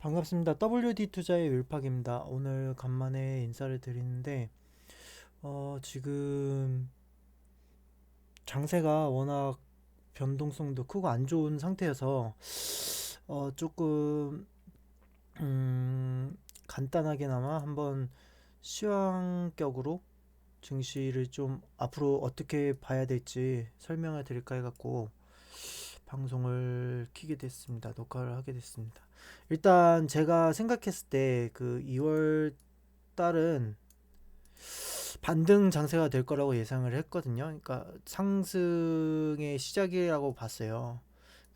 반갑습니다. WD 투자의 율팍입니다. 오늘 간만에 인사를 드리는데, 지금 장세가 워낙 변동성도 크고 안 좋은 상태여서, 조금, 간단하게나마 한번 시황격으로 증시를 좀 앞으로 어떻게 봐야 될지 설명을 드릴까 해갖고 방송을 키게 됐습니다. 녹화를 하게 됐습니다. 일단 제가 생각했을 때 그 2월 달은 반등 장세가 될 거라고 예상을 했거든요. 그러니까 상승의 시작이라고 봤어요.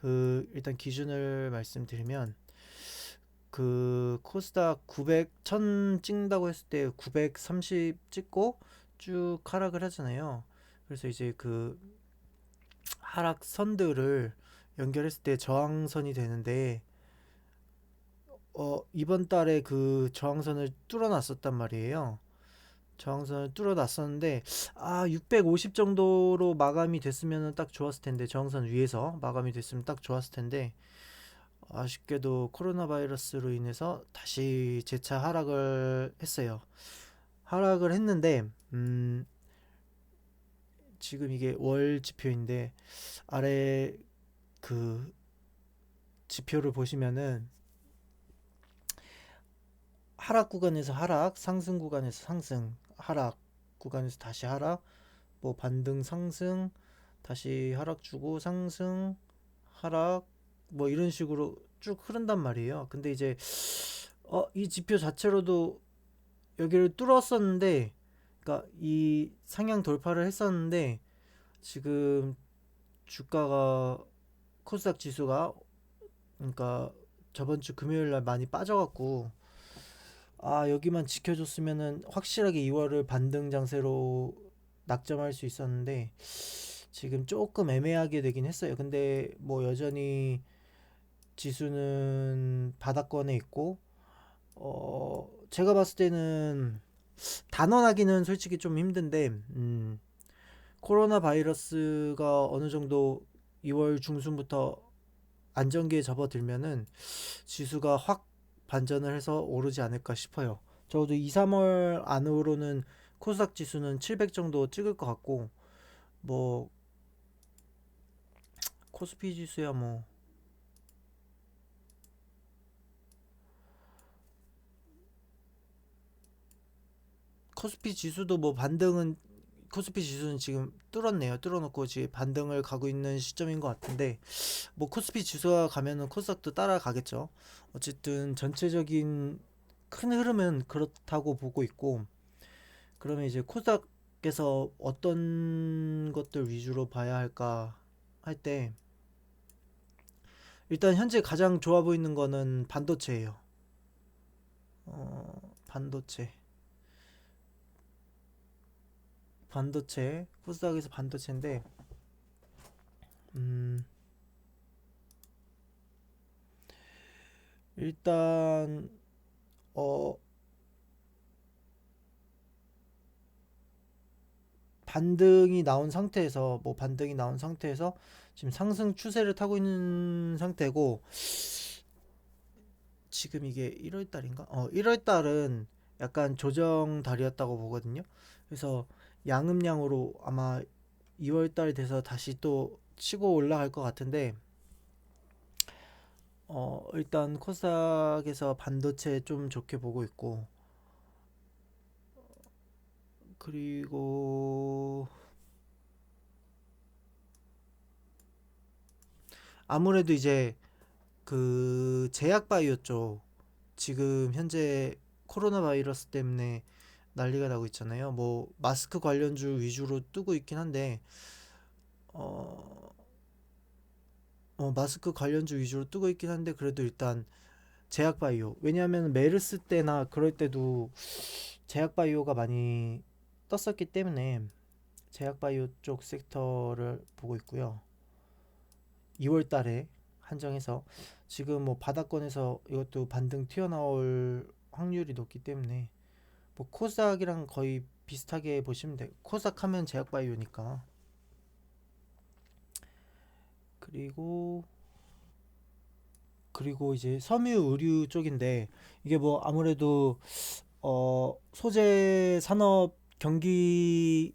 그 일단 기준을 말씀드리면 그 코스닥 900, 1000 찍는다고 했을 때 930 찍고 쭉 하락을 하잖아요. 그래서 이제 그 하락선들을 연결했을 때 저항선이 되는데 이번 달에 그 저항선을 뚫어놨었단 말이에요. 저항선을 뚫어놨었는데 650 정도로 마감이 됐으면 딱 좋았을 텐데 저항선 위에서 마감이 됐으면 딱 좋았을 텐데 아쉽게도 코로나 바이러스로 인해서 다시 재차 하락을 했어요. 하락을 했는데 지금 이게 월 지표인데 아래 그 지표를 보시면은 하락 구간에서 하락, 상승 구간에서 상승, 하락 구간에서 다시 하락, 뭐 반등 상승, 다시 하락 주고 상승, 하락, 뭐 이런 식으로 쭉 흐른단 말이에요. 근데 이제 이 지표 자체로도 여기를 뚫었었는데, 그러니까 이 상향 돌파를 했었는데 지금 주가가 코스닥 지수가 그러니까 저번 주 금요일 날 많이 빠져갖고 여기만 지켜줬으면은 확실하게 2월을 반등 장세로 낙점할 수 있었는데 지금 조금 애매하게 되긴 했어요. 근데 뭐 여전히 지수는 바닥권에 있고 제가 봤을 때는 단언하기는 솔직히 좀 힘든데 코로나 바이러스가 어느 정도 2월 중순부터 안정기에 접어들면은 지수가 확 반전을 해서 오르지 않을까 싶어요. 적어도 2, 3월 안으로는 코스닥 지수는 700 정도 찍을 것 같고 뭐 코스피 지수야 뭐 코스피 지수도 뭐 반등은 코스피 지수는 지금 뚫었네요. 뚫어놓고 지금 반등을 가고 있는 시점인 것 같은데 뭐 코스피 지수가 가면은 코스닥도 따라가겠죠. 어쨌든 전체적인 큰 흐름은 그렇다고 보고 있고 그러면 이제 코스닥에서 어떤 것들 위주로 봐야 할까 할 때 일단 현재 가장 좋아 보이는 거는 반도체예요. 반도체. 반도체. 코스닥에서 반도체인데 음, 일단 어 반등이 나온 상태에서 지금 상승 추세를 타고 있는 상태고 지금 이게 1월 달인가? 1월 달은 약간 조정 달이었다고 보거든요. 그래서 양음양으로 아마 2월 달 돼서 다시 또 치고 올라갈 것 같은데 일단 코스닥에서 반도체 좀 좋게 보고 있고 그리고 아무래도 이제 그 제약 바이오 쪽 지금 현재 코로나 바이러스 때문에 난리가 나고 있잖아요. 뭐 마스크 관련주 위주로 뜨고 있긴 한데 어, 마스크 관련주 위주로 뜨고 있긴 한데 그래도 일단 제약 바이오 왜냐하면 메르스 때나 그럴 때도 제약 바이오가 많이 떴었기 때문에 제약 바이오 쪽 섹터를 보고 있고요. 2월 달에 한정해서 지금 뭐 바닥권에서 이것도 반등 튀어나올 확률이 높기 때문에 뭐 코스닥이랑 거의 비슷하게 보시면 돼요. 코스닥 하면 제약 바이오니까. 그리고 그리고 이제 섬유 의류 쪽인데 이게 뭐 아무래도 소재 산업 경기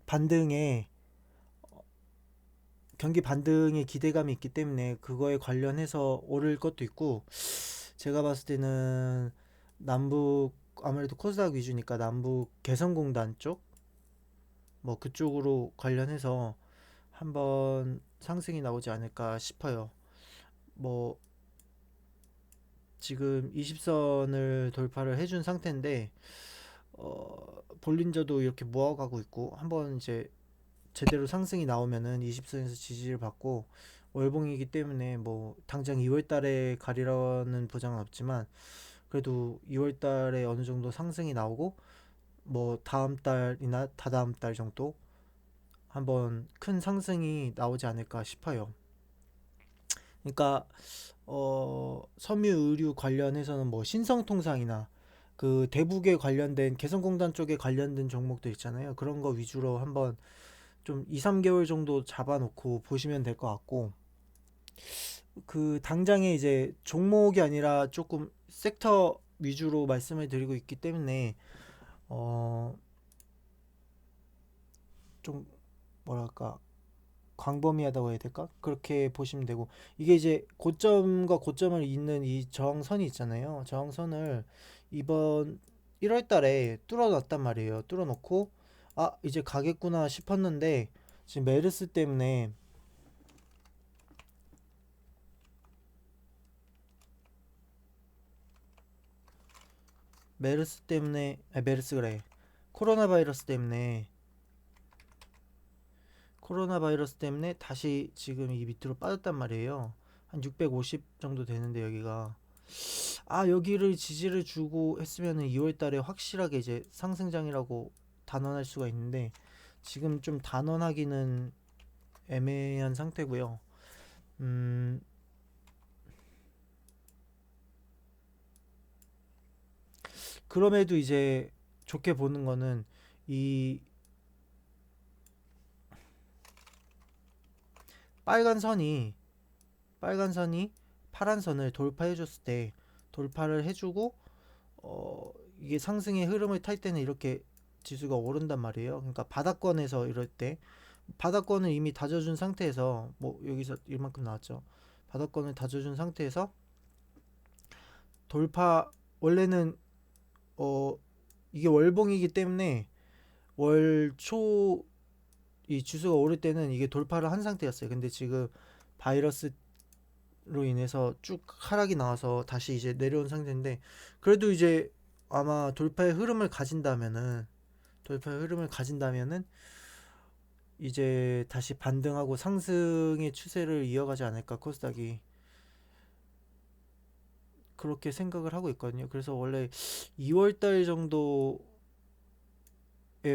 반등에 기대감이 있기 때문에 그거에 관련해서 오를 것도 있고, 제가 봤을 때는 남북, 아무래도 코스닥 위주니까 남북 개성공단 쪽 뭐 그쪽으로 관련해서 한번 상승이 나오지 않을까 싶어요. 뭐 지금 20선을 돌파를 해준 상태인데 볼린저도 이렇게 모아가고 있고, 한번 이제 제대로 상승이 나오면은 20선에서 지지를 받고, 월봉이기 때문에 뭐 당장 2월 달에 가리라는 보장은 없지만 그래도 2월 달에 어느 정도 상승이 나오고, 뭐 다음 달이나 다다음 달 정도 한번 큰 상승이 나오지 않을까 싶어요. 그러니까 섬유 의류 관련해서는 뭐 신성통상이나 그 대북에 관련된 개성공단 쪽에 관련된 종목들 있잖아요. 그런 거 위주로 한번 좀 2, 3개월 정도 잡아놓고 보시면 될 것 같고, 그 당장에 이제 종목이 아니라 조금 섹터 위주로 말씀을 드리고 있기 때문에 어 좀 뭐랄까 광범위하다고 해야 될까? 그렇게 보시면 되고, 이게 이제 고점과 고점을 잇는 이 저항선이 있잖아요. 저항선을 이번 1월 달에 뚫어놨단 말이에요. 뚫어놓고 아 이제 가겠구나 싶었는데, 지금 메르스 때문에, 아니 메르스 그래, 코로나 바이러스 때문에 다시 지금 이 밑으로 빠졌단 말이에요. 한 650 정도 되는데, 여기가 여기를 지지를 주고 했으면은 2월 달에 확실하게 이제 상승장이라고 단언할 수가 있는데, 지금 좀 단언하기는 애매한 상태고요. 음, 그럼에도 이제 좋게 보는 거는 이 빨간 선이 빨간 선이 파란 선을 돌파해 줬을 때, 돌파를 해주고 이게 상승의 흐름을 탈 때는 이렇게 지수가 오른단 말이에요. 그러니까 바닥권에서 이럴 때, 바닥권을 이미 다져준 상태에서, 뭐 여기서 이만큼 나왔죠. 바닥권을 다져준 상태에서 돌파, 원래는 어 이게 월봉이기 때문에 월초 이 지수가 오를 때는 이게 돌파를 한 상태였어요. 근데 지금 바이러스로 인해서 쭉 하락이 나와서 다시 이제 내려온 상태인데, 그래도 이제 아마 돌파의 흐름을 가진다면은 이제 다시 반등하고 상승의 추세를 이어가지 않을까, 코스닥이 그렇게 생각을 하고 있거든요. 그래서 원래 2월 달 정도의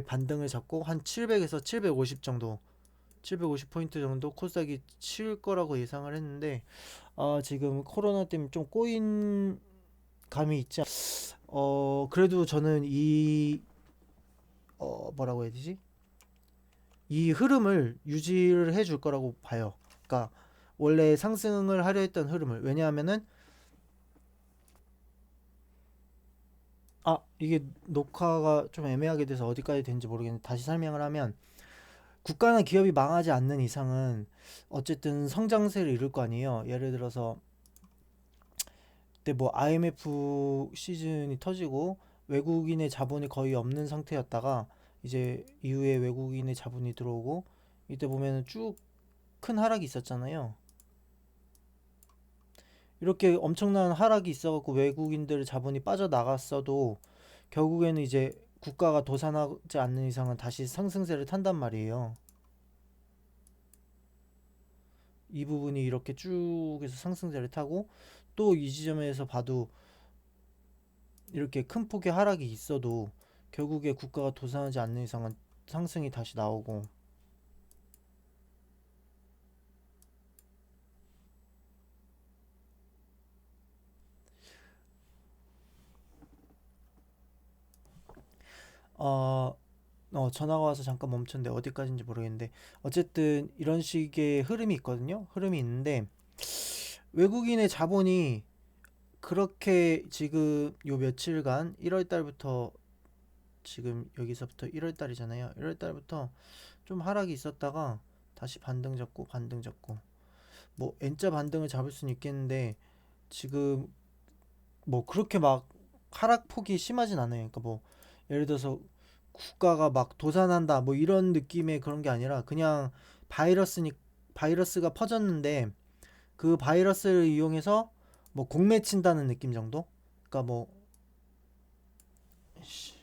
반등을 잡고 한 700에서 750 정도, 750포인트 정도 코스닥이 칠 거라고 예상을 했는데, 지금 코로나 때문에 좀 꼬인 감이 있지 그래도 저는 뭐라고 해야 되지? 이 흐름을 유지를 해줄 거라고 봐요. 그러니까 원래 상승을 하려 했던 흐름을, 왜냐하면은 이게 녹화가 좀 애매하게 돼서 어디까지 되는지 모르겠는데 다시 설명을 하면, 국가나 기업이 망하지 않는 이상은 어쨌든 성장세를 이룰 거 아니에요. 예를 들어서 그때 뭐 IMF 시즌이 터지고 외국인의 자본이 거의 없는 상태였다가 이제 이후에 외국인의 자본이 들어오고, 이때 보면은 쭉 큰 하락이 있었잖아요. 이렇게 엄청난 하락이 있어갖고 외국인들의 자본이 빠져나갔어도 결국에는 이제 국가가 도산하지 않는 이상은 다시 상승세를 탄단 말이에요. 이 부분이 이렇게 쭉 해서 상승세를 타고, 또 이 지점에서 봐도 이렇게 큰 폭의 하락이 있어도 결국에 국가가 도산하지 않는 이상은 상승이 다시 나오고, 어, 전화가 와서 잠깐 멈췄는데 어디까지인지 모르겠는데, 어쨌든 이런 식의 흐름이 있거든요. 흐름이 있는데 외국인의 자본이 그렇게 지금 요 며칠간 1월 달부터 지금 여기서부터 1월 달이잖아요. 1월 달부터 좀 하락이 있었다가 다시 반등 잡고 반등 잡고 뭐 N자 반등을 잡을 수는 있겠는데 지금 뭐 그렇게 막 하락폭이 심하진 않아요. 그러니까 뭐 예를 들어서 국가가 막 도산한다 뭐 이런 느낌의 그런 게 아니라 그냥 바이러스니 바이러스가 퍼졌는데 그 바이러스를 이용해서 뭐 공매친다는 느낌 정도? 그러니까 뭐 씨,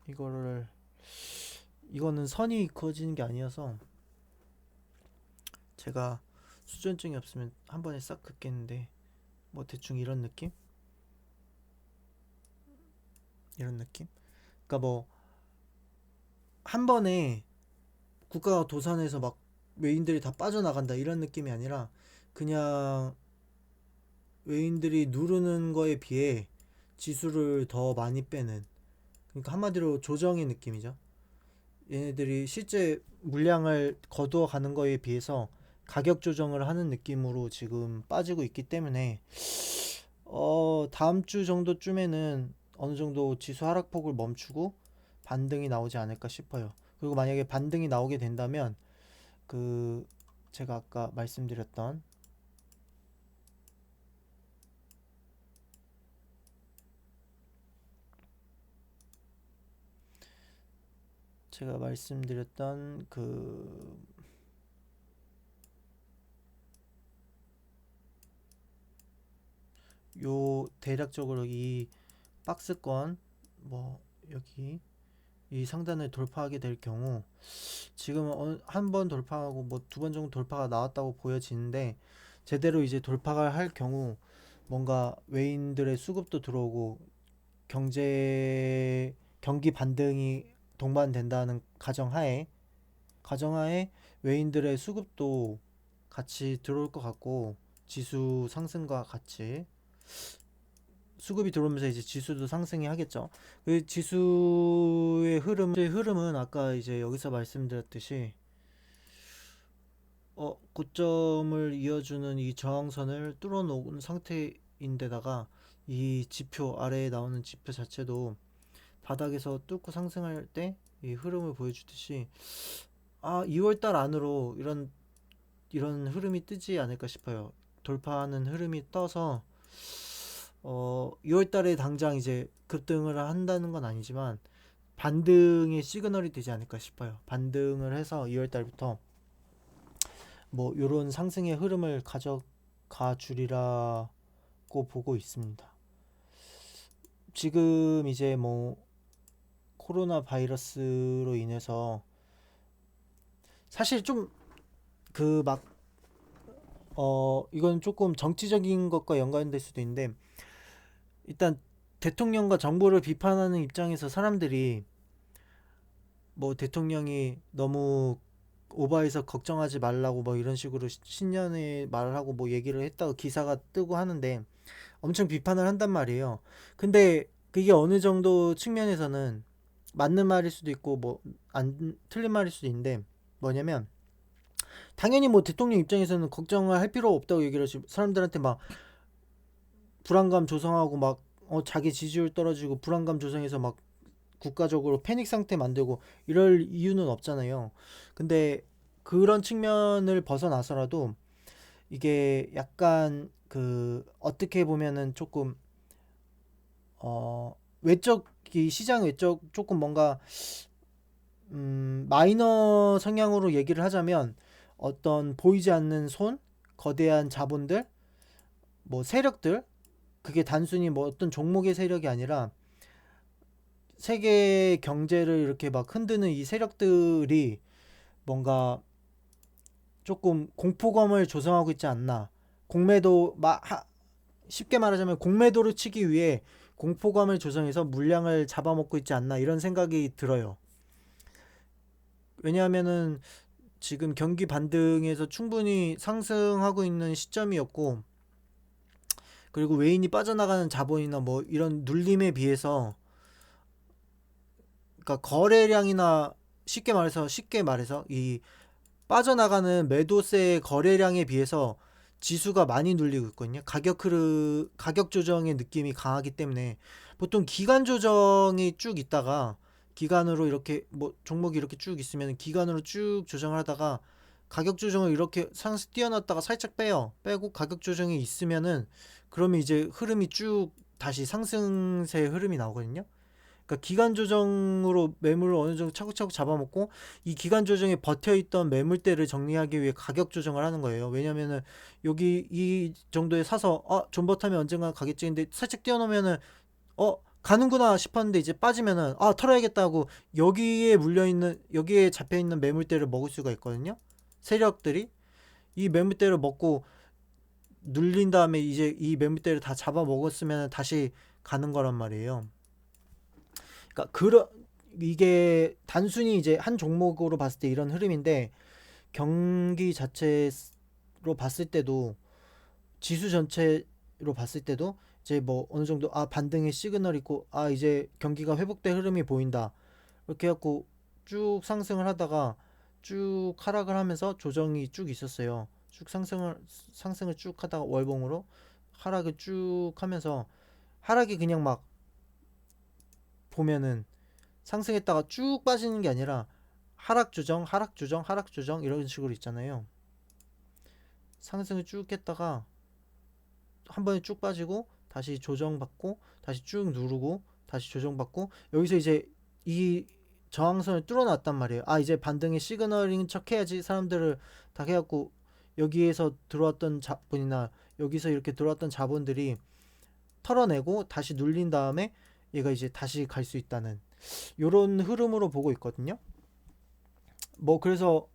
이거를 이거는 선이 그어지는 게 아니어서 제가 수전증이 없으면 한 번에 싹 긋겠는데 뭐 대충 이런 느낌? 이런 느낌? 그러니까 뭐 한 번에 국가가 도산해서 막 외인들이 다 빠져나간다 이런 느낌이 아니라 그냥 외인들이 누르는 거에 비해 지수를 더 많이 빼는 그러니까 한마디로 조정의 느낌이죠. 얘네들이 실제 물량을 거두어 가는 거에 비해서 가격 조정을 하는 느낌으로 지금 빠지고 있기 때문에 다음 주 정도쯤에는 어느 정도 지수 하락폭을 멈추고 반등이 나오지 않을까 싶어요. 그리고 만약에 반등이 나오게 된다면 그 제가 아까 말씀드렸던 그 요 대략적으로 이 박스권 뭐 여기 이 상단을 돌파하게 될 경우 지금 한 번 돌파하고 뭐 두 번 정도 돌파가 나왔다고 보여지는데 제대로 이제 돌파가 할 경우 뭔가 외인들의 수급도 들어오고 경기 반등이 동반된다는 가정하에 외인들의 수급도 같이 들어올 것 같고 지수 상승과 같이 수급이 들어오면서 이제 지수도 상승이 하겠죠. 그 지수의 흐름은 아까 이제 여기서 말씀드렸듯이 고점을 이어주는 이 저항선을 뚫어놓은 상태인데다가 이 지표 아래에 나오는 지표 자체도 바닥에서 뚫고 상승할 때 이 흐름을 보여주듯이 2월달 안으로 이런 흐름이 뜨지 않을까 싶어요. 돌파하는 흐름이 떠서 2월 달에 당장 이제 급등을 한다는 건 아니지만 반등의 시그널이 되지 않을까 싶어요. 반등을 해서 2월 달부터 뭐 요런 상승의 흐름을 가져가 주리라고 보고 있습니다. 지금 이제 뭐 코로나 바이러스로 인해서 사실 좀 그 막 이건 조금 정치적인 것과 연관될 수도 있는데 일단 대통령과 정부를 비판하는 입장에서 사람들이 뭐 대통령이 너무 오버해서 걱정하지 말라고 뭐 이런 식으로 신년에 말을 하고 뭐 얘기를 했다고 기사가 뜨고 하는데 엄청 비판을 한단 말이에요. 근데 그게 어느 정도 측면에서는 맞는 말일 수도 있고 뭐 안 틀린 말일 수도 있는데 뭐냐면 당연히 뭐 대통령 입장에서는 걱정을 할 필요 없다고 얘기를 하지 사람들한테 막 불안감 조성하고 막 자기 지지율 떨어지고 불안감 조성해서 막 국가적으로 패닉 상태 만들고 이럴 이유는 없잖아요. 근데 그런 측면을 벗어나서라도 이게 약간 그 어떻게 보면은 조금 외적 이 시장 외적 조금 뭔가 마이너 성향으로 얘기를 하자면 어떤 보이지 않는 손, 거대한 자본들, 뭐 세력들 그게 단순히 뭐 어떤 종목의 세력이 아니라 세계 경제를 이렇게 막 흔드는 이 세력들이 뭔가 조금 공포감을 조성하고 있지 않나. 공매도 쉽게 말하자면 공매도를 치기 위해 공포감을 조성해서 물량을 잡아먹고 있지 않나 이런 생각이 들어요. 왜냐하면은 지금 경기 반등에서 충분히 상승하고 있는 시점이었고 그리고 외인이 빠져나가는 자본이나 뭐 이런 눌림에 비해서 그러니까 거래량이나 쉽게 말해서 이 빠져나가는 매도세의 거래량에 비해서 지수가 많이 눌리고 있거든요. 가격 조정의 느낌이 강하기 때문에 보통 기간 조정이 쭉 있다가 기간으로 이렇게 뭐 종목이 이렇게 쭉 있으면 기간으로 쭉 조정을 하다가 가격 조정을 이렇게 상승 뛰어났다가 살짝 빼고 가격 조정이 있으면은 그러면 이제 흐름이 쭉 다시 상승세의 흐름이 나오거든요. 그러니까 기간 조정으로 매물을 어느 정도 차곡차곡 잡아먹고 이 기간 조정에 버텨 있던 매물대를 정리하기 위해 가격 조정을 하는 거예요. 왜냐면은 여기 이 정도에 사서 존버타면 언젠가 가겠지. 근데 살짝 뛰어놓으면은 가는구나 싶었는데 이제 빠지면은 털어야겠다고 여기에 잡혀 있는 매물대를 먹을 수가 있거든요. 세력들이 이 매물대를 먹고 눌린 다음에 이제 이 매물대를 다 잡아먹었으면 다시 가는 거란 말이에요. 그러니까 이게 단순히 이제 한 종목으로 봤을 때 이런 흐름인데 경기 자체로 봤을 때도 지수 전체로 봤을 때도 이제 뭐 어느 정도 반등의 시그널 있고 이제 경기가 회복된 흐름이 보인다 이렇게 해갖고 쭉 상승을 하다가 쭉 하락을 하면서 조정이 쭉 있었어요. 쭉 상승을 쭉 하다가 월봉으로 하락을 쭉 하면서 하락이 그냥 막 보면은 상승했다가 쭉 빠지는 게 아니라 하락 조정, 하락 조정, 하락 조정 이런 식으로 있잖아요. 상승을 쭉 했다가 한 번에 쭉 빠지고 다시 조정받고 다시 쭉 누르고 다시 조정받고 여기서 이제 이 저항선을 뚫어놨단 말이에요. 이제 반등의 시그널인 척 해야지 사람들을 다 해갖고 여기에서 들어왔던 자본이나 여기서 이렇게 들어왔던 자본들이 털어내고 다시 눌린 다음에 얘가 이제 다시 갈 수 있다는 요런 흐름으로 보고 있거든요. 뭐 그래서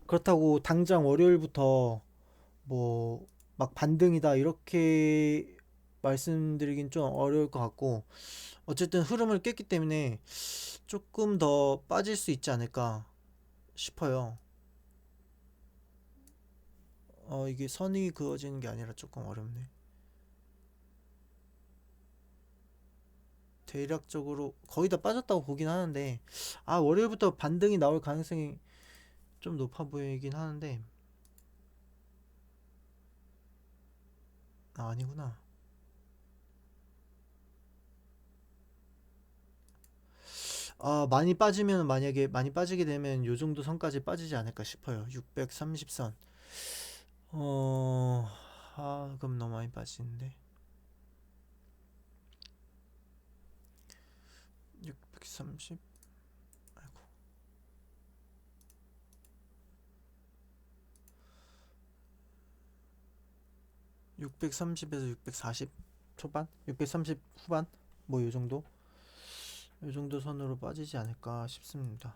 그렇다고 당장 월요일부터 뭐 막 반등이다 이렇게 말씀드리긴 좀 어려울 것 같고 어쨌든 흐름을 깼기 때문에 조금 더 빠질 수 있지 않을까 싶어요. 이게 선이 그어지는 게 아니라 조금 어렵네. 대략적으로 거의 다 빠졌다고 보긴 하는데 월요일부터 반등이 나올 가능성이 좀 높아 보이긴 하는데 아니구나. 많이 빠지면 만약에 많이 빠지게 되면 요 정도 선까지 빠지지 않을까 싶어요. 630선. 어, 그럼 너무 많이 빠지는데. 630. 아이고. 630에서 640 초반? 630 후반? 뭐 요 정도? 요 정도 선으로 빠지지 않을까 싶습니다.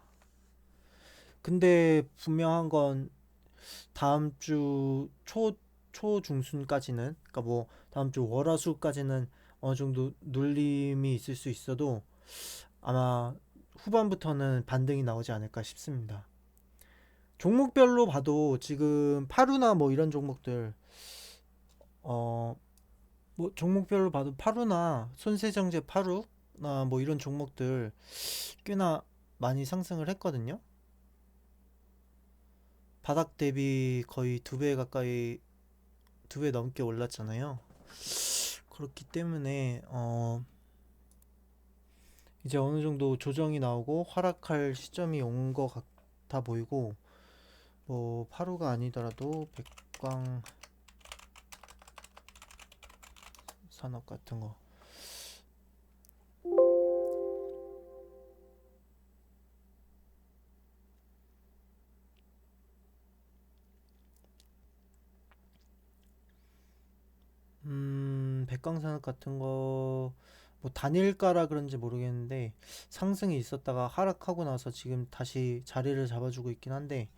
근데 분명한 건 다음 주 초중순까지는 그러니까 뭐 다음 주 월화수까지는 어느 정도 눌림이 있을 수 있어도 아마 후반부터는 반등이 나오지 않을까 싶습니다. 종목별로 봐도 지금 파루나 뭐 이런 종목들 어 뭐 종목별로 봐도 파루나 손세정제 파루나 뭐 이런 종목들 꽤나 많이 상승을 했거든요. 바닥 대비 거의 2배 가까이 2배 넘게 올랐잖아요. 그렇기 때문에 이제 어느 정도 조정이 나오고 하락할 시점이 온 것 같아 보이고 뭐 파루가 아니더라도 백광 산업 같은 거 백광산업 같은 거 뭐 단일가라 그런지 모르겠는데 상승이 있었다가 하락하고 나서 지금 다시 자리를 잡아주고 있긴 한데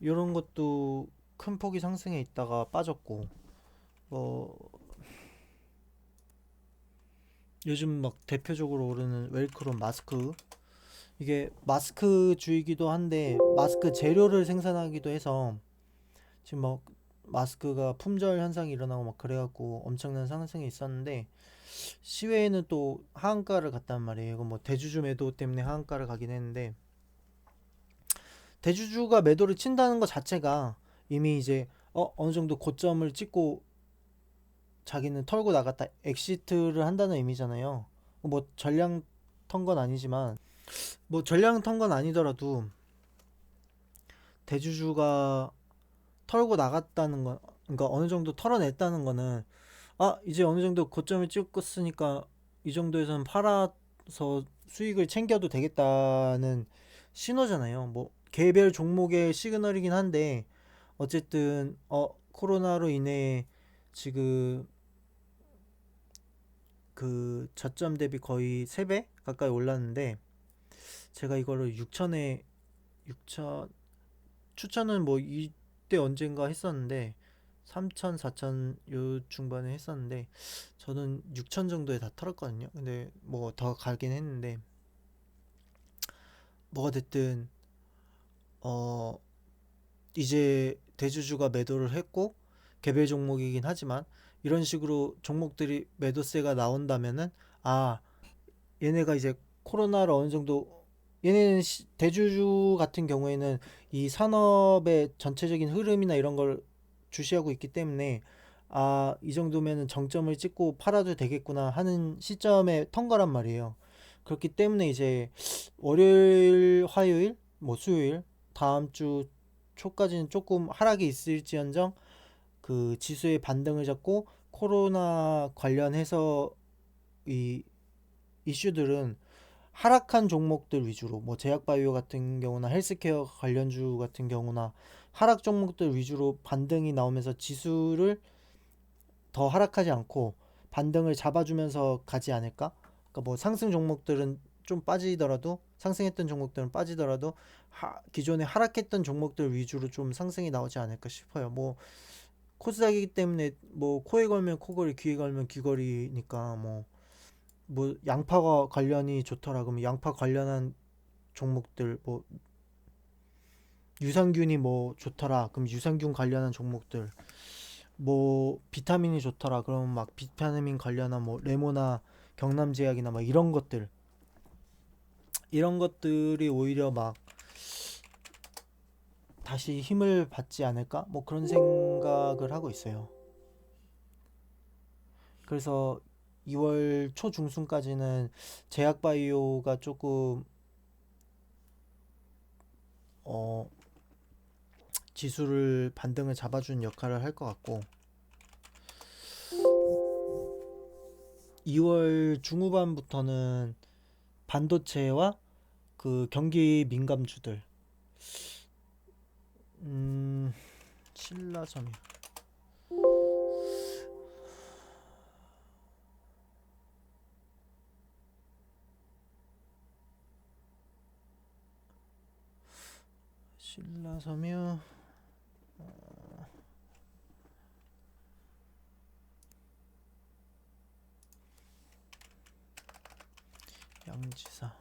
이런 것도 큰 폭이 상승해 있다가 빠졌고 뭐 요즘 막 대표적으로 오르는 웰크롬 마스크 이게 마스크 주이기도 한데 마스크 재료를 생산하기도 해서 지금 막 마스크가 품절 현상이 일어나고 막 그래갖고 엄청난 상승이 있었는데 시외에는 또 하한가를 갔단 말이에요. 이거 뭐 대주주 매도 때문에 하한가를 가긴 했는데 대주주가 매도를 친다는 것 자체가 이미 이제 어느 정도 고점을 찍고 자기는 털고 나갔다 엑시트를 한다는 의미잖아요. 뭐 전량 턴 건 아니지만 뭐 전량 턴 건 아니더라도 대주주가 털고 나갔다는 건, 그러니까 어느 정도 털어냈다는 거는 이제 어느 정도 고점을 찍었으니까 이 정도에서는 팔아서 수익을 챙겨도 되겠다는 신호잖아요. 뭐 개별 종목의 시그널이긴 한데 어쨌든 코로나로 인해 지금 그 저점 대비 거의 3배 가까이 올랐는데 제가 이거를 6천에 6천 추천은 뭐 이때 언젠가 했었는데 3천, 4천 요 중반에 했었는데 저는 6천 정도에 다 털었거든요. 근데 뭐 더 가긴 했는데 뭐가 됐든 어 이제 대주주가 매도를 했고 개별 종목이긴 하지만 이런 식으로 종목들이 매도세가 나온다면은 아 얘네가 이제 코로나를 어느 정도 얘네는 대주주 같은 경우에는 이 산업의 전체적인 흐름이나 이런 걸 주시하고 있기 때문에 이 정도면은 정점을 찍고 팔아도 되겠구나 하는 시점에 턴 거란 말이에요. 그렇기 때문에 이제 월요일, 화요일, 뭐 수요일 다음 주 초까지는 조금 하락이 있을지언정 그 지수의 반등을 잡고 코로나 관련해서 이 이슈들은 하락한 종목들 위주로 뭐 제약바이오 같은 경우나 헬스케어 관련주 같은 경우나 하락 종목들 위주로 반등이 나오면서 지수를 더 하락하지 않고 반등을 잡아주면서 가지 않을까? 그러니까 뭐 상승 종목들은 좀 빠지더라도 상승했던 종목들은 빠지더라도 기존에 하락했던 종목들 위주로 좀 상승이 나오지 않을까 싶어요. 뭐 코스닥이기 때문에 뭐 코에 걸면 코걸이, 귀에 걸면 귀걸이니까 뭐 양파가 관련이 좋더라 그러면 양파 관련한 종목들 뭐 유산균이 뭐 좋더라 그럼 유산균 관련한 종목들 뭐 비타민이 좋더라 그러면 막 비타민 관련한 뭐 레모나 경남제약이나 막 이런 것들이 오히려 막 다시 힘을 받지 않을까 뭐 그런 생각을 하고 있어요. 그래서 2월 초 중순까지는 제약바이오가 조금 어 지수를 반등을 잡아주는 역할을 할 것 같고 2월 중후반부터는 반도체와 그 경기 민감주들 음 신라섬이 신라섬유 양지사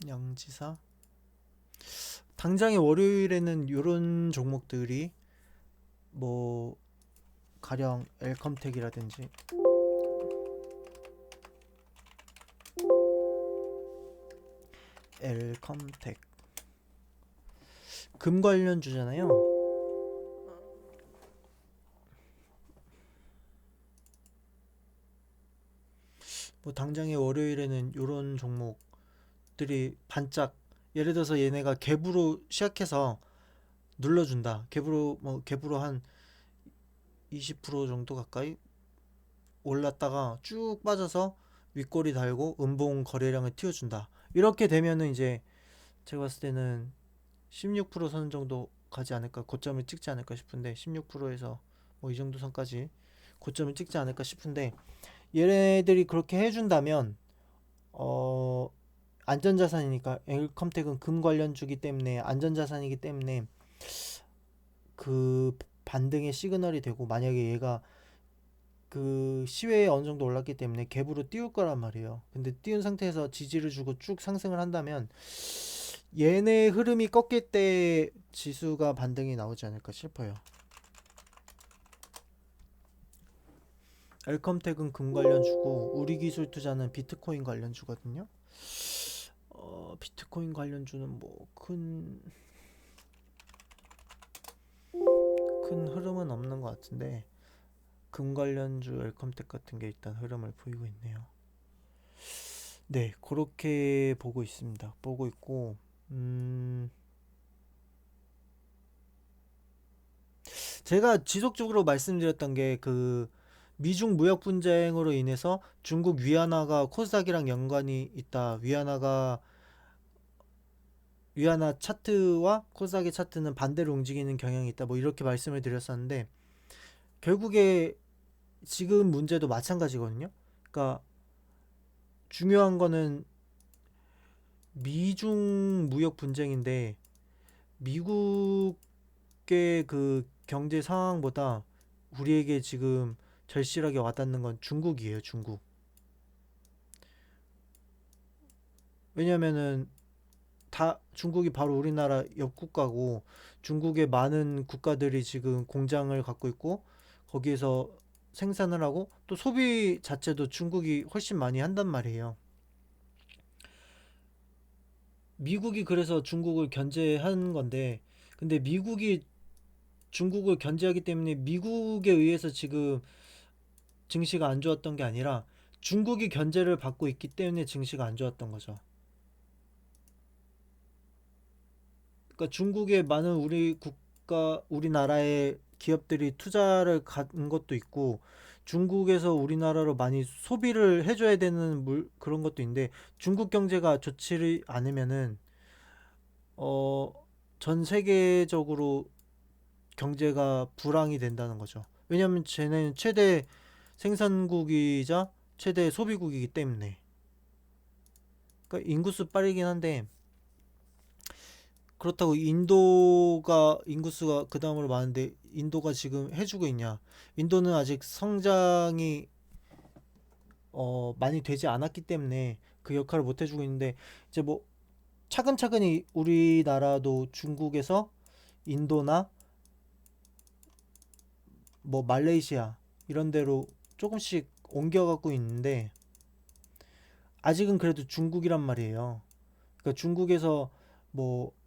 양지사 당장의 월요일에는 요런 종목들이 뭐 가령 엘컴텍이라든지 엘컴텍 금 관련 주잖아요. 뭐 당장의 월요일에는 요런 종목들이 반짝 예를 들어서 얘네가 갭으로 시작해서 눌러준다. 갭으로 한 20% 정도 가까이 올랐다가 쭉 빠져서 윗꼬리 달고 음봉 거래량을 틔워준다. 이렇게 되면은 이제 제가 봤을 때는 16% 선 정도 가지 않을까 고점을 찍지 않을까 싶은데 16%에서 뭐 이 정도 선까지 고점을 찍지 않을까 싶은데 얘네들이 그렇게 해준다면 어 안전자산이니까 엘컴텍은 금 관련주기 때문에 안전자산이기 때문에 그 반등의 시그널이 되고 만약에 얘가 그 시외에 어느 정도 올랐기 때문에 갭으로 띄울 거란 말이에요. 근데 띄운 상태에서 지지를 주고 쭉 상승을 한다면 얘네 흐름이 꺾일 때 지수가 반등이 나오지 않을까 싶어요. 엘컴텍은 금 관련주고 우리기술투자는 비트코인 관련주거든요. 비트코인 관련주는 뭐 큰 흐름은 없는 것 같은데 금 관련주 엘컴텍 같은 게 일단 흐름을 보이고 있네요. 네, 그렇게 보고 있습니다. 보고 있고 제가 지속적으로 말씀드렸던 게 미중 무역 분쟁으로 인해서 중국 위안화가 코스닥이랑 연관이 있다. 위안화 차트와 코스닥의 차트는 반대로 움직이는 경향이 있다. 뭐 이렇게 말씀을 드렸었는데 결국에 지금 문제도 마찬가지거든요. 그러니까 중요한 거는 미중 무역 분쟁인데 미국의 그 경제 상황보다 우리에게 지금 절실하게 와닿는 건 중국이에요, 중국. 왜냐면은 다 중국이 바로 우리나라 옆 국가고 중국의 많은 국가들이 지금 공장을 갖고 있고 거기에서 생산을 하고 또 소비 자체도 중국이 훨씬 많이 한단 말이에요. 미국이 그래서 중국을 견제한 건데 근데 미국이 중국을 견제하기 때문에 미국에 의해서 지금 증시가 안 좋았던 게 아니라 중국이 견제를 받고 있기 때문에 증시가 안 좋았던 거죠. 그러니까 중국에 많은 우리나라의 기업들이 투자를 간 것도 있고 중국에서 우리나라로 많이 소비를 해줘야 되는 그런 것도 있는데 중국 경제가 좋지 않으면은 어, 전 세계적으로 경제가 불황이 된다는 거죠. 왜냐하면 쟤는 최대 생산국이자 최대 소비국이기 때문에. 그러니까 인구수 빠르긴 한데 그렇다고 인도가 인구수가 그 다음으로 많은데 인도가 지금 해주고 있냐? 인도는 아직 성장이 많이 되지 않았기 때문에 그 역할을 못 해주고 있는데 이제 뭐 차근차근히 우리나라도 중국에서 인도나 뭐 말레이시아 이런 데로 조금씩 옮겨가고 있는데 아직은 그래도 중국이란 말이에요. 그러니까 중국에서 뭐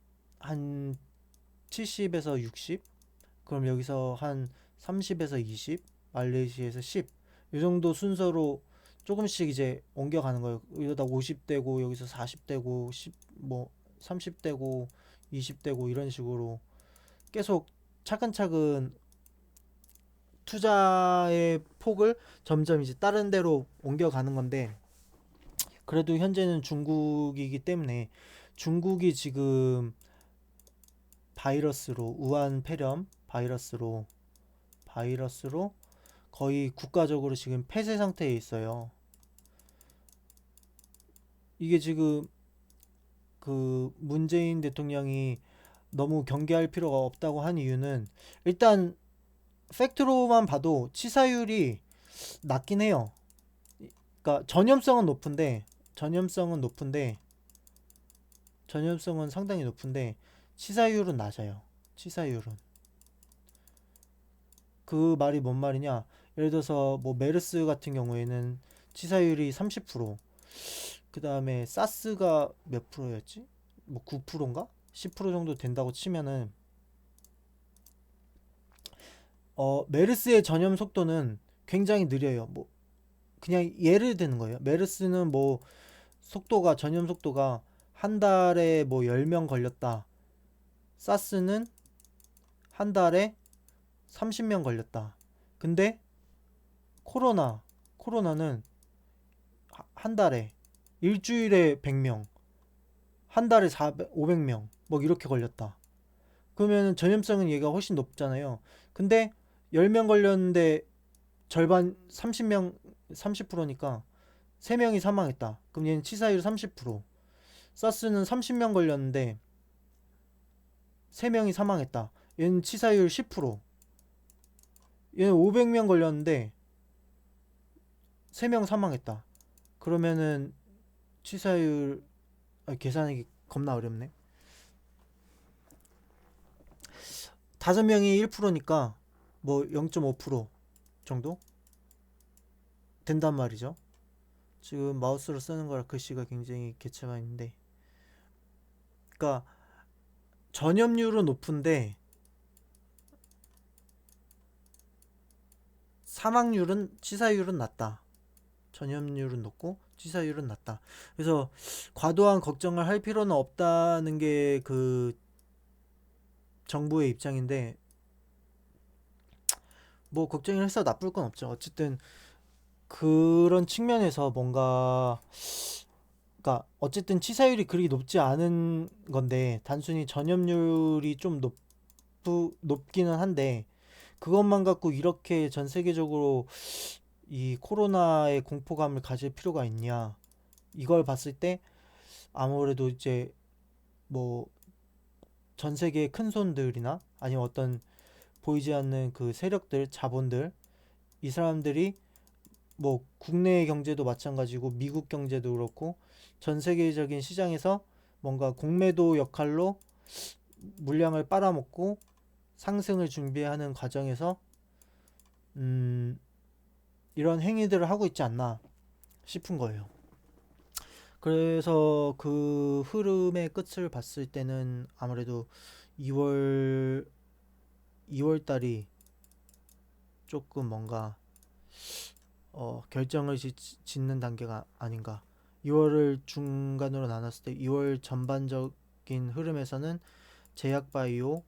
한 70에서 60, 그럼 여기서 한 30에서 20, 말레이시아에서 10, 이 정도 순서로 조금씩 이제 옮겨가는 거예요. 이러다 50대고 여기서 40대고 10, 뭐 30대고 20대고 이런 식으로 계속 차근차근 투자의 폭을 점점 이제 다른 데로 옮겨가는 건데 그래도 현재는 중국이기 때문에 중국이 지금 바이러스로 우한 폐렴 바이러스로 거의 국가적으로 지금 폐쇄 상태에 있어요. 이게 지금 문재인 대통령이 너무 경계할 필요가 없다고 한 이유는 일단 팩트로만 봐도 치사율이 낮긴 해요. 그러니까 전염성은 상당히 높은데 치사율은 낮아요. 치사율은. 그 말이 뭔 말이냐? 예를 들어서 뭐 메르스 같은 경우에는 치사율이 30%, 그 다음에 사스가 몇 프로였지? 뭐 9%인가? 10% 정도 된다고 치면은 메르스의 전염 속도는 굉장히 느려요. 뭐 그냥 예를 드는 거예요. 메르스는 뭐 전염 속도가 한 달에 뭐 10명 걸렸다. 사스는 한 달에 30명 걸렸다. 근데 코로나는 한 달에 일주일에 100명, 한 달에 500명 뭐 이렇게 걸렸다. 그러면 전염성은 얘가 훨씬 높잖아요. 근데 10명 걸렸는데 절반 30명 30%니까 3명이 사망했다. 그럼 얘는 치사율 30%. 사스는 30명 걸렸는데 3명이 사망했다. 얘는 치사율 10%. 얘는 500명 걸렸는데 3명 사망했다. 그러면은 치사율 계산하기 겁나 어렵네. 5명이 1%니까 뭐 0.5% 정도? 된단 말이죠. 지금 마우스로 쓰는 거라 글씨가 굉장히 개체가 있는데, 그러니까 전염률은 높은데 사망률은 치사율은 낮다. 전염률은 높고 치사율은 낮다. 그래서 과도한 걱정을 할 필요는 없다는 게 그 정부의 입장인데, 뭐 걱정을 해서 나쁠 건 없죠. 어쨌든 그런 측면에서 뭔가, 그러니까 어쨌든 치사율이 그리 높지 않은 건데 단순히 전염률이 좀 높기는 한데, 그것만 갖고 이렇게 전 세계적으로 이 코로나의 공포감을 가질 필요가 있냐. 이걸 봤을 때 아무래도 이제 뭐 전 세계의 큰 손들이나 아니면 어떤 보이지 않는 그 세력들, 자본들, 이 사람들이 뭐 국내 경제도 마찬가지고 미국 경제도 그렇고 전 세계적인 시장에서 뭔가 공매도 역할로 물량을 빨아먹고 상승을 준비하는 과정에서 음, 이런 행위들을 하고 있지 않나 싶은 거예요. 그래서 그 흐름의 끝을 봤을 때는 아무래도 2월 2월 달이 조금 뭔가 결정을 짓는 단계가 아닌가. 2월을 중간으로 나눴을 때 2월 전반적인 흐름에서는 제약 바이오,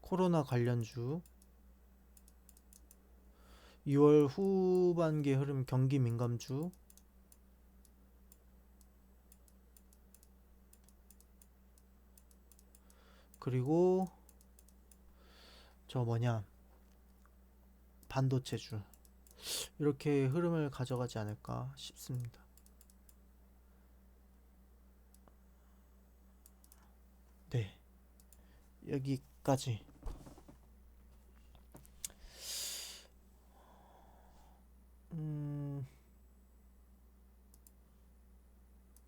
코로나 관련주, 2월 후반기 흐름 경기 민감주, 그리고 저 뭐냐, 반도체주, 이렇게 흐름을 가져가지 않을까 싶습니다. 네, 여기까지.